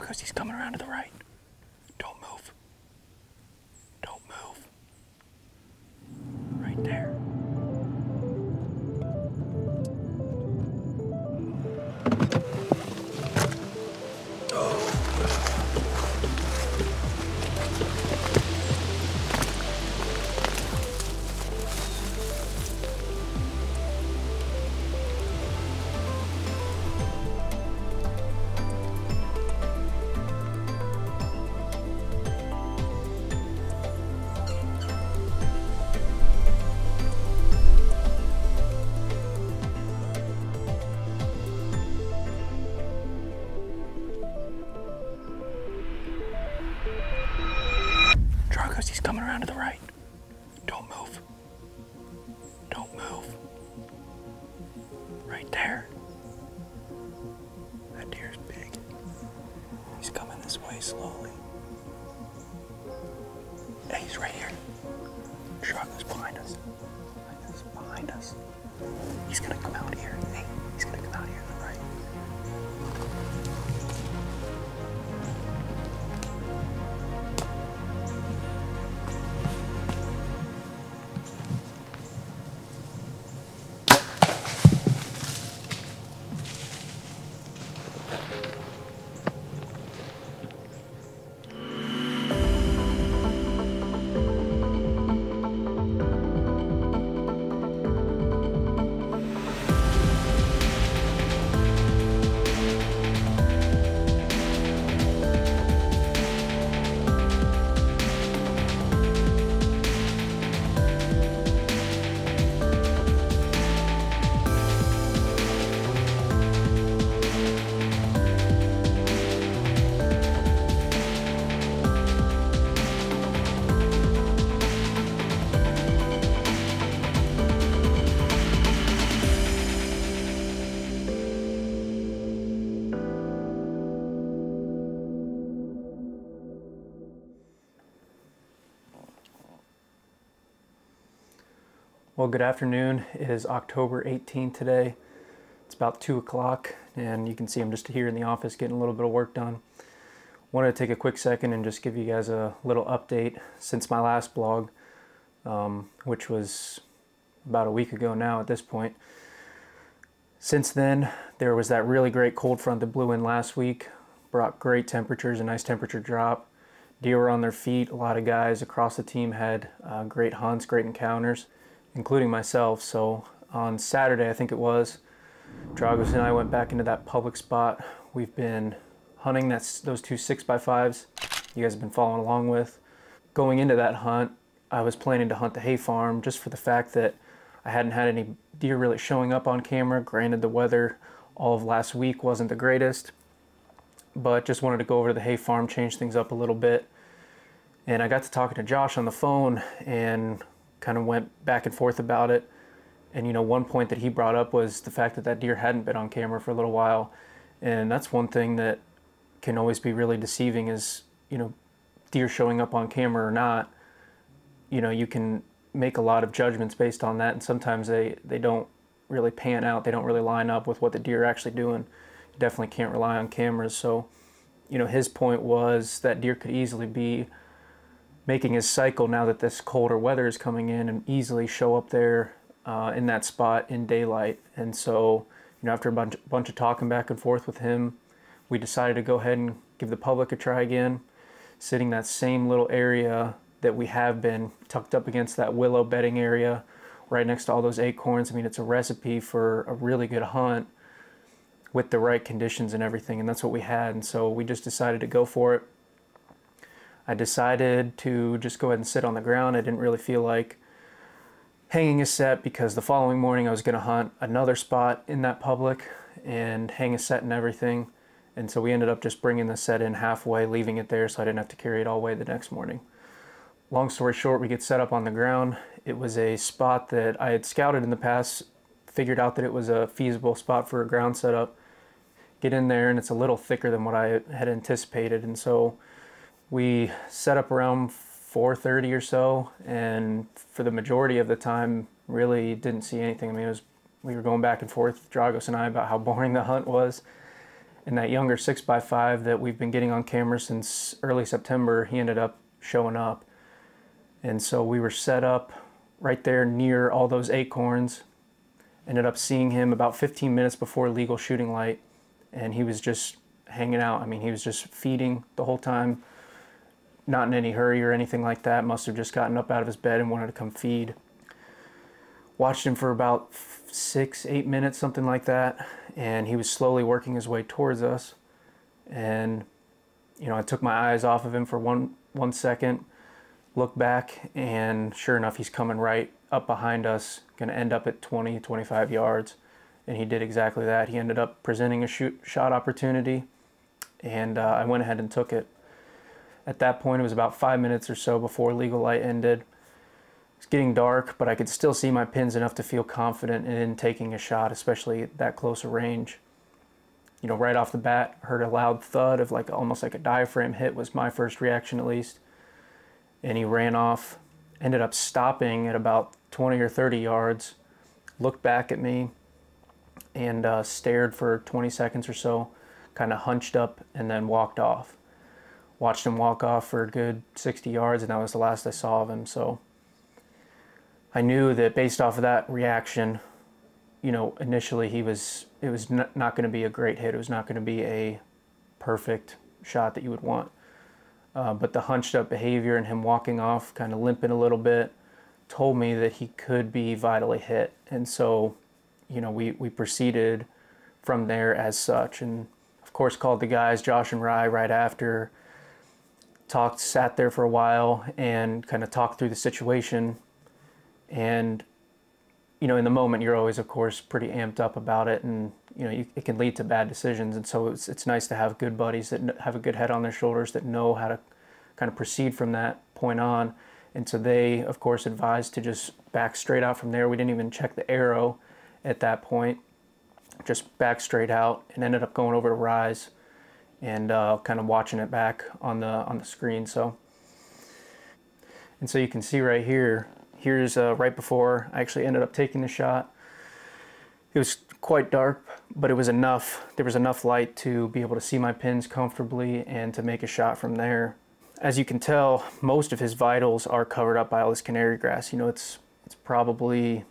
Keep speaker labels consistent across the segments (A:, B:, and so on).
A: Dragos, he's coming around to the right. Don't move. Don't move. Right there. Dragos, he's coming around to the right. Don't move. Don't move. Right there. That deer's big. He's coming this way slowly. Hey, he's right here. Dragos behind us. Behind us. He's gonna come out here. Hey, he's gonna come out here to the right. Well, good afternoon. It is October 18th today. It's about 2 o'clock, and you can see I'm just here in the office getting a little bit of work done. Wanted to take a quick second and just give you guys a little update since my last blog, which was about a week ago now at this point. Since then, there was that really great cold front that blew in last week, brought great temperatures, a nice temperature drop. Deer were on their feet. A lot of guys across the team had great hunts, great encounters, including myself. So on Saturday, I think it was, Dragos and I went back into that public spot. We've been hunting those two 6x5s you guys have been following along with. Going into that hunt, I was planning to hunt the hay farm just for the fact that I hadn't had any deer really showing up on camera. Granted, the weather all of last week wasn't the greatest, but just wanted to go over to the hay farm, change things up a little bit. And I got to talking to Josh on the phone and kind of went back and forth about it. And you know, one point that he brought up was the fact that that deer hadn't been on camera for a little while. And that's one thing that can always be really deceiving is, you know, deer showing up on camera or not. You know, you can make a lot of judgments based on that, and sometimes they don't really pan out. They don't really line up with what the deer are actually doing. You definitely can't rely on cameras. So, you know, his point was that deer could easily be making his cycle now that this colder weather is coming in and easily show up there in that spot in daylight. And so, you know, after a bunch of talking back and forth with him, we decided to go ahead and give the public a try again, sitting that same little area that we have been, tucked up against that willow bedding area right next to all those acorns. I mean, it's a recipe for a really good hunt with the right conditions and everything, and that's what we had. And so we just decided to go for it. I decided to just go ahead and sit on the ground. I didn't really feel like hanging a set because the following morning I was going to hunt another spot in that public and hang a set and everything. And so we ended up just bringing the set in halfway, leaving it there so I didn't have to carry it all the way the next morning. Long story short, we get set up on the ground. It was a spot that I had scouted in the past, figured out that it was a feasible spot for a ground setup. Get in there and it's a little thicker than what I had anticipated. And so we set up around 4:30 or so, and for the majority of the time really didn't see anything. I mean, we were going back and forth, Dragos and I, about how boring the hunt was. And that younger 6x5 that we've been getting on camera since early September, he ended up showing up. And so we were set up right there near all those acorns. Ended up seeing him about 15 minutes before legal shooting light, and he was just hanging out. I mean, he was just feeding the whole time, not in any hurry or anything like that. Must have just gotten up out of his bed and wanted to come feed. Watched him for about 6-8 minutes, something like that, and he was slowly working his way towards us. And you know, I took my eyes off of him for one second, looked back, and sure enough, he's coming right up behind us, gonna end up at 20-25 yards. And he did exactly that. He ended up presenting a shot opportunity, and I went ahead and took it. At that point, it was about 5 minutes or so before legal light ended. It's getting dark, but I could still see my pins enough to feel confident in taking a shot, especially at that close a range. You know, right off the bat, heard a loud thud of almost like a diaphragm hit, was my first reaction at least. And he ran off, ended up stopping at about 20 or 30 yards, looked back at me, and stared for 20 seconds or so, kind of hunched up, and then walked off. Watched him walk off for a good 60 yards, and that was the last I saw of him. So I knew that based off of that reaction, you know, initially it was not going to be a great hit. It was not going to be a perfect shot that you would want. But the hunched up behavior and him walking off, kind of limping a little bit, told me that he could be vitally hit. And so, you know, we proceeded from there as such. And of course called the guys, Josh and Rye, right after, sat there for a while and kind of talked through the situation. And, you know, in the moment, you're always, of course, pretty amped up about it, and, you know, it can lead to bad decisions. And so it's nice to have good buddies that have a good head on their shoulders, that know how to kind of proceed from that point on. And so they, of course, advised to just back straight out from there. We didn't even check the arrow at that point, just back straight out, and ended up going over to Rye's and kind of watching it back on the screen. And so you can see right here, here's right before I actually ended up taking the shot. It was quite dark, but it was enough. There was enough light to be able to see my pins comfortably and to make a shot from there. As you can tell, most of his vitals are covered up by all this canary grass. You know, it's probably,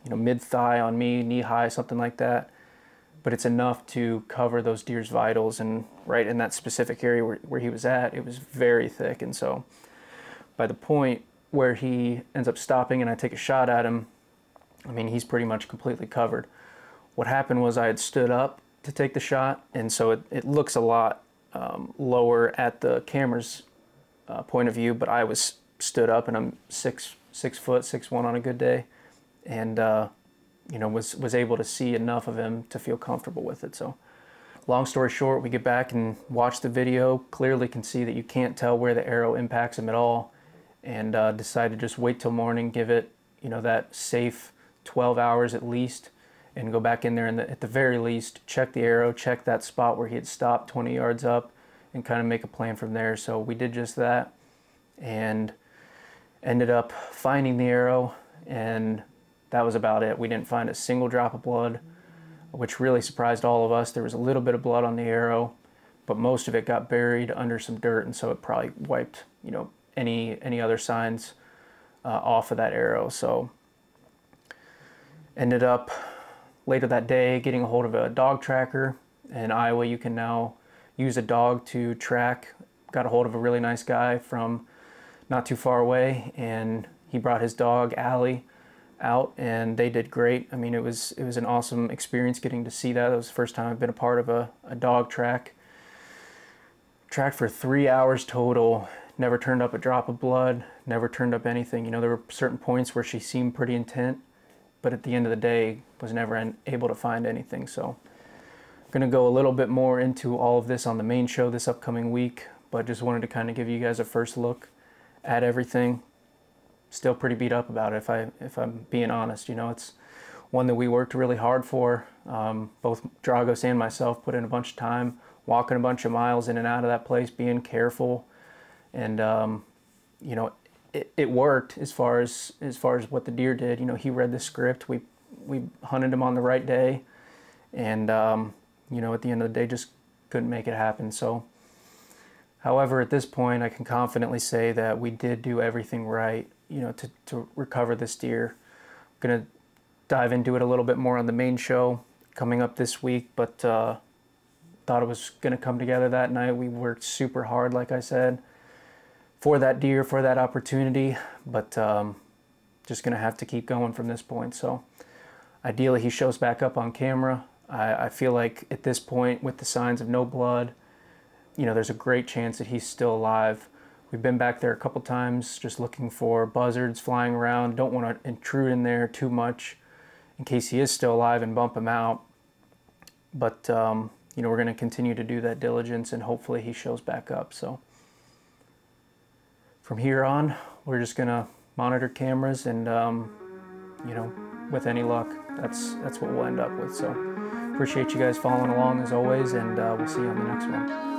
A: you know, mid-thigh on me, knee-high, something like that. But it's enough to cover those deer's vitals, and right in that specific area where he was at, it was very thick. And so by the point where he ends up stopping and I take a shot at him, I mean, he's pretty much completely covered. What happened was I had stood up to take the shot, and so it looks a lot lower at the camera's point of view, but I was stood up, and I'm 6', 6'1" on a good day, and you know, was able to see enough of him to feel comfortable with it. So long story short, we get back and watch the video, clearly can see that you can't tell where the arrow impacts him at all, and decide to just wait till morning, give it, you know, that safe 12 hours at least, and go back in there and at the very least check the arrow, check that spot where he had stopped 20 yards up, and kind of make a plan from there. So we did just that and ended up finding the arrow, and that was about it. We didn't find a single drop of blood, which really surprised all of us. There was a little bit of blood on the arrow, but most of it got buried under some dirt, and so it probably wiped, you know, any other signs off of that arrow. So ended up later that day getting a hold of a dog tracker. In Iowa, you can now use a dog to track. Got a hold of a really nice guy from not too far away, and he brought his dog Allie out, and they did great. I mean, it was an awesome experience getting to see that. It was the first time I've been a part of a dog track. Tracked for 3 hours total. Never turned up a drop of blood, never turned up anything. You know, there were certain points where she seemed pretty intent, but at the end of the day, was never able to find anything. So I'm gonna go a little bit more into all of this on the main show this upcoming week, but just wanted to kind of give you guys a first look at everything. Still pretty beat up about it, if I'm being honest. You know, it's one that we worked really hard for. Both Dragos and myself put in a bunch of time, walking a bunch of miles in and out of that place, being careful. And you know, it worked as far as what the deer did. You know, he read the script. We hunted him on the right day, and you know, at the end of the day, just couldn't make it happen. So, however, at this point, I can confidently say that we did do everything right, you know, to recover this deer. I'm going to dive into it a little bit more on the main show coming up this week, but thought it was going to come together that night. We worked super hard, like I said, for that deer, for that opportunity, but just going to have to keep going from this point. So ideally he shows back up on camera. I feel like at this point, with the signs of no blood, you know, there's a great chance that he's still alive. We've been back there a couple times just looking for buzzards flying around. Don't want to intrude in there too much in case he is still alive and bump him out. But, you know, we're going to continue to do that diligence, and hopefully he shows back up. So from here on, we're just going to monitor cameras, and, you know, with any luck, that's what we'll end up with. So appreciate you guys following along as always, and we'll see you on the next one.